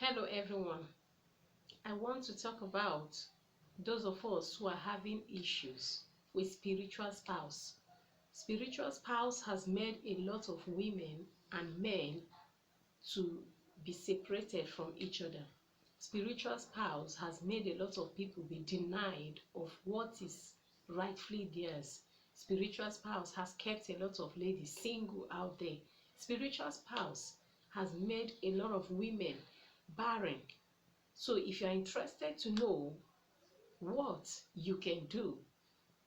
Hello everyone. I want to talk about those of us who are having issues with spiritual spouse. Spiritual spouse has made a lot of women and men to be separated from each other. Spiritual spouse has made a lot of people be denied of what is rightfully theirs. Spiritual spouse has kept a lot of ladies single out there. Spiritual spouse has made a lot of women barren. So if you're interested to know what you can do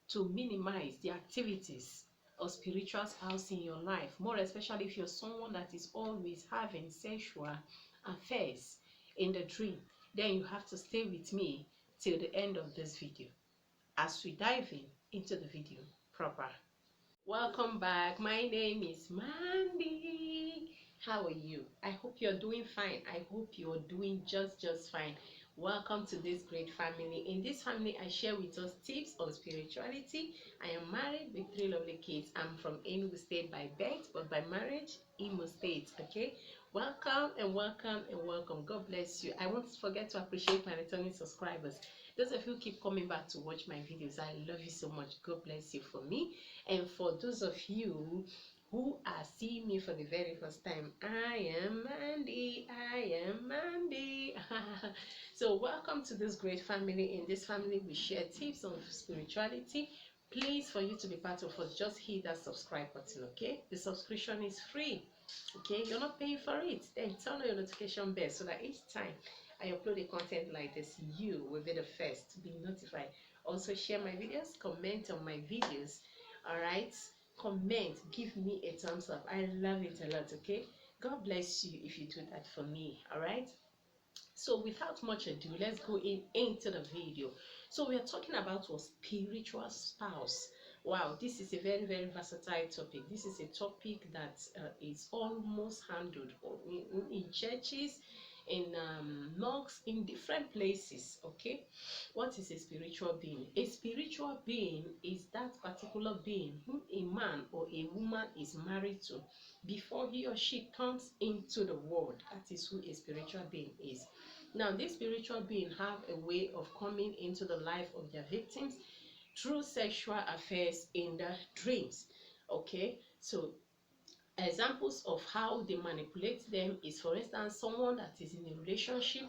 to minimize the activities of spiritual spouse in your life, more especially if you're someone that is always having sexual affairs in the dream, then you have to stay with me till the end of this video as we dive into the video proper. Welcome back. My name is Mandy. How are you? I hope you're doing fine. I hope you're doing just fine. Welcome to this great family. In this family, I share with us tips on spirituality. I am married with 3 lovely kids. I'm from Enugu State by birth, but by marriage, Imo State. Okay, welcome and welcome and welcome. God bless you. I won't forget to appreciate my returning subscribers. Those of you who keep coming back to watch my videos, I love you so much. God bless you for me. And for those of you who are seeing me for the very first time, I am Mandy. So welcome to this great family. In this family, we share tips on spirituality. Please, for you to be part of us, just hit that subscribe button, okay? The subscription is free, okay? You're not paying for it. Then turn on your notification bell so that each time I upload a content like this, you will be the first to be notified. Also share my videos, comment on my videos. All right, comment, give me a thumbs up. I love it a lot. Okay, God bless you if you do that for me. All right, so without much ado, let's go into the video. So we are talking about our spiritual spouse. Wow, this is a very versatile topic. This is a topic that is almost handled in churches, in mosques, in different places. Okay, what is a spiritual being? A spiritual being is that particular being whom a man or a woman is married to before he or she comes into the world. That is who a spiritual being is. Now, this spiritual being have a way of coming into the life of their victims through sexual affairs in the dreams. Okay, so examples of how they manipulate them is, for instance, someone that is in a relationship.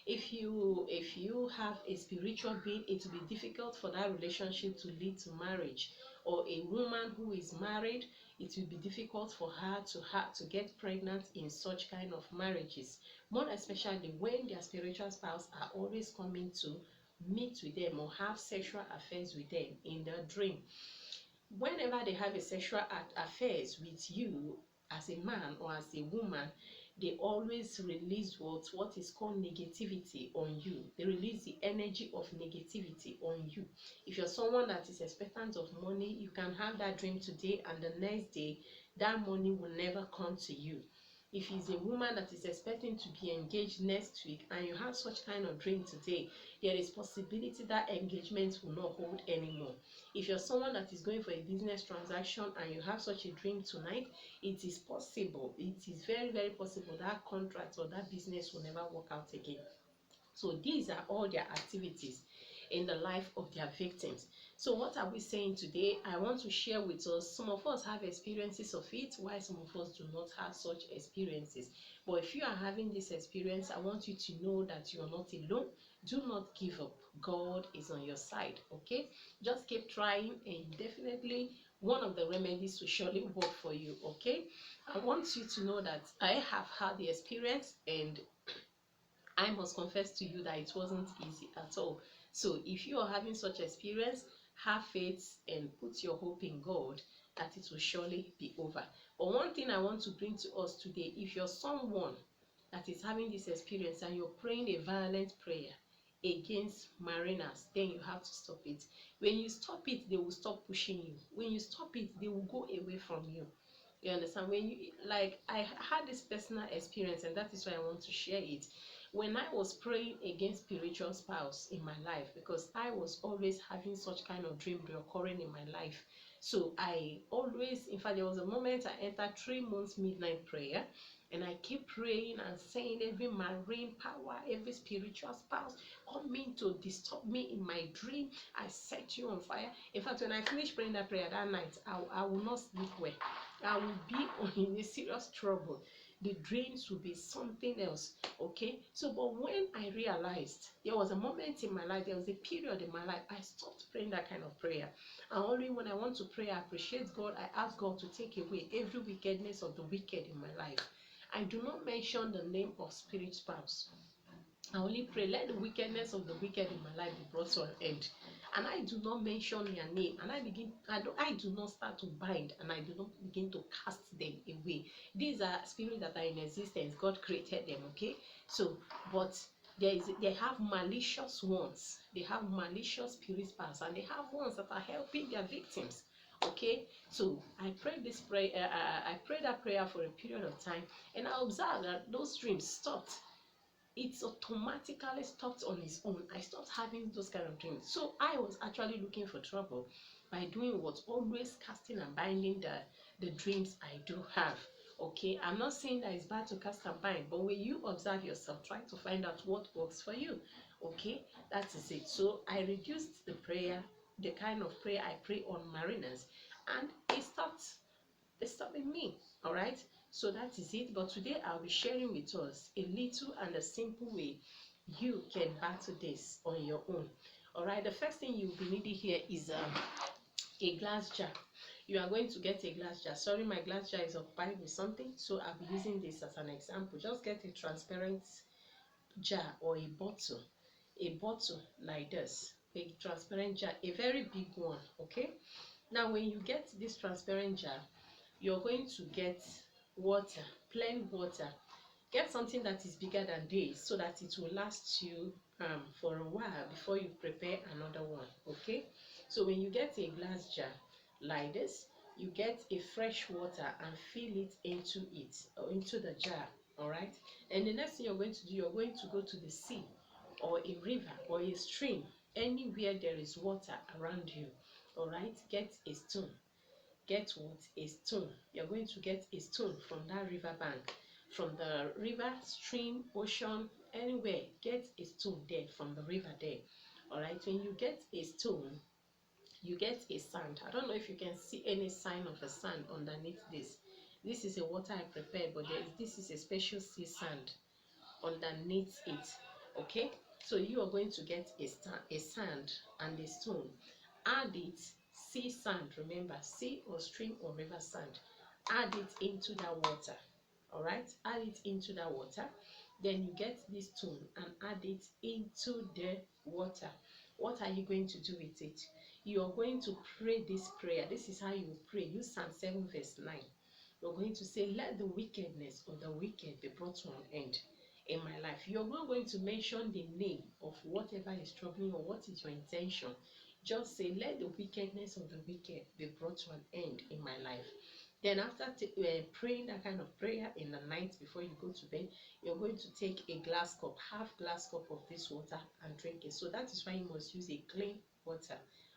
If you have a spiritual being, it will be difficult for that relationship to lead to marriage. Or a woman who is married, it will be difficult for her to get pregnant in such kind of marriages, more especially when their spiritual spouse are always coming to meet with them or have sexual affairs with them in their dream. Whenever they have a sexual affairs with you as a man or as a woman, they always release what is called negativity on you. They release the energy of negativity on you. If you're someone that is expectant of money, you can have that dream today and the next day that money will never come to you. If it's a woman that is expecting to be engaged next week and you have such kind of dream today, there is possibility that engagement will not hold anymore. If you're someone that is going for a business transaction and you have such a dream tonight, it is possible, it is very possible that contract or that business will never work out again. So these are all their activities in the life of their victims. So what are we saying today? I want to share with us, some of us have experiences of it, while some of us do not have such experiences. But if you are having this experience, I want you to know that you are not alone. Do not give up. God is on your side, okay? Just keep trying, and definitely one of the remedies will surely work for you, okay? I want you to know that I have had the experience, and I must confess to you that it wasn't easy at all. So if you are having such experience, have faith and put your hope in God that it will surely be over. But one thing I want to bring to us today, if you're someone that is having this experience and you're praying a violent prayer against mariners, then you have to stop it. When you stop it, they will stop pushing you. When you stop it, they will go away from you. You understand? When you, like, I had this personal experience, and that is why I want to share it. When I was praying against spiritual spouse in my life, because I was always having such kind of dream reoccurring in my life. So I always, in fact, there was a moment I entered 3 months midnight prayer, And I keep praying and saying, every marine power, every spiritual spouse coming to disturb me in my dream, I set you on fire. In fact, when I finish praying that prayer that night, I will not sleep well. I will be in a serious trouble. The dreams will be something else. Okay, so but when I realized, there was a moment in my life, there was a period in my life, I stopped praying that kind of prayer. And only when I want to pray, I appreciate God, I ask God to take away every wickedness of the wicked in my life. I do not mention the name of spirit spouse. I only pray, let the wickedness of the wicked in my life be brought to an end. And I do not mention their name, and I do not start to bind, and I do not begin to cast them away. These are spirits that are in existence. God created them, okay? So, but they have malicious ones. They have malicious spirit spouse, and they have ones that are helping their victims. Okay, so I prayed this prayer. I prayed that prayer for a period of time, and I observed that those dreams stopped. It's automatically stopped on its own. I stopped having those kind of dreams. So I was actually looking for trouble by doing what? Always casting and binding the dreams I do have. Okay, I'm not saying that it's bad to cast and bind, but when you observe yourself, try to find out what works for you. Okay, that is it. So I reduced the prayer, the kind of prayer I pray on mariners, and it stopped disturbing me. All right, so that is it. But today I'll be sharing with us a little and a simple way you can battle this on your own. All right, the first thing you'll be needing here is a glass jar. You are going to get a glass jar. Sorry, my glass jar is occupied with something, so I'll be using this as an example. Just get a transparent jar or a bottle like this, a transparent jar, a very big one. Okay, now when you get this transparent jar, you're going to get water, plain water. Get something that is bigger than this so that it will last you for a while before you prepare another one. Okay, so when you get a glass jar like this, you get a fresh water and fill it into into the jar. All right, and the next thing you're going to do, you're going to go to the sea or a river or a stream, anywhere there is water around you. All right, get a stone. Get what? A stone. You're going to get a stone from that river bank, from the river, stream, ocean, anywhere. Get a stone there from the river there. All right, when you get a stone, you get a sand. I don't know if you can see any sign of a sand underneath this. This is a water I prepared, but this is a special sea sand underneath it. Okay, so you are going to get a sand and a stone. Add it, sea sand, remember, sea or stream or river sand. Add it into that water. All right, add it into that water. Then you get this stone and add it into the water. What are you going to do with it? You are going to pray this prayer. This is how you pray. Use Psalm 7 verse 9. You're going to say, let the wickedness of the wicked be brought to an end in my life. You're not going to mention the name of whatever is troubling or what is your intention. Just say, let the wickedness of the wicked be brought to an end in my life. Then after praying that kind of prayer in the night before you go to bed, you're going to take a glass cup, half glass cup of this water and drink it. So that is why you must use a clean water.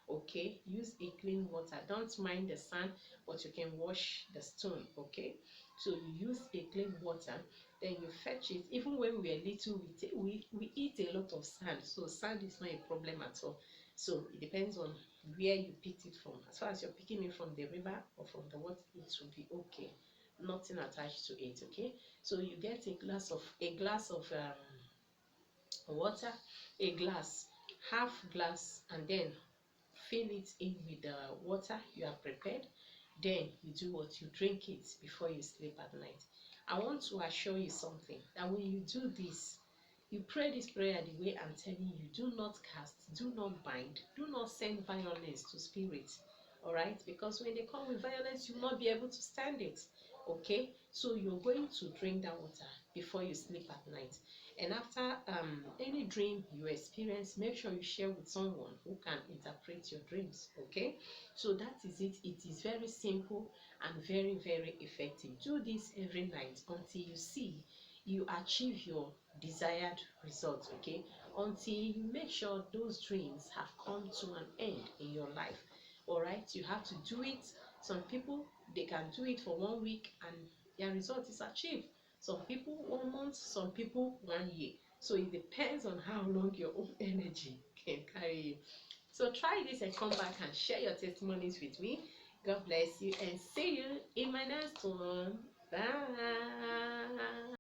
Okay, use a clean water. Don't mind the sand, but you can wash the stone. Okay, so you use a clean water, then you fetch it. Even when we are little, we eat a lot of sand, so sand is not a problem at all. So it depends on where you picked it from. As far as you're picking it from the river or from the water, it will be okay. Nothing attached to it. Okay, so you get a glass of water, a glass, half glass, and then fill it in with the water you have prepared. Then you do what? You drink it before you sleep at night. I want to assure you something, that when you do this, you pray this prayer the way I'm telling you, do not cast, do not bind, do not send violence to spirits. All right, because when they come with violence, you will not be able to stand it. Okay, so you're going to drink that water before you sleep at night. And after any dream you experience, make sure you share with someone who can interpret your dreams. Okay, so that is it. It is very simple and very, very effective. Do this every night until you see you achieve your desired results. Okay, until you make sure those dreams have come to an end in your life. All right, you have to do it. Some people, they can do it for 1 week and their result is achieved. Some people 1 month, some people 1 year. So it depends on how long your own energy can carry you. So try this and come back and share your testimonies with me. God bless you and see you in my next one. Bye.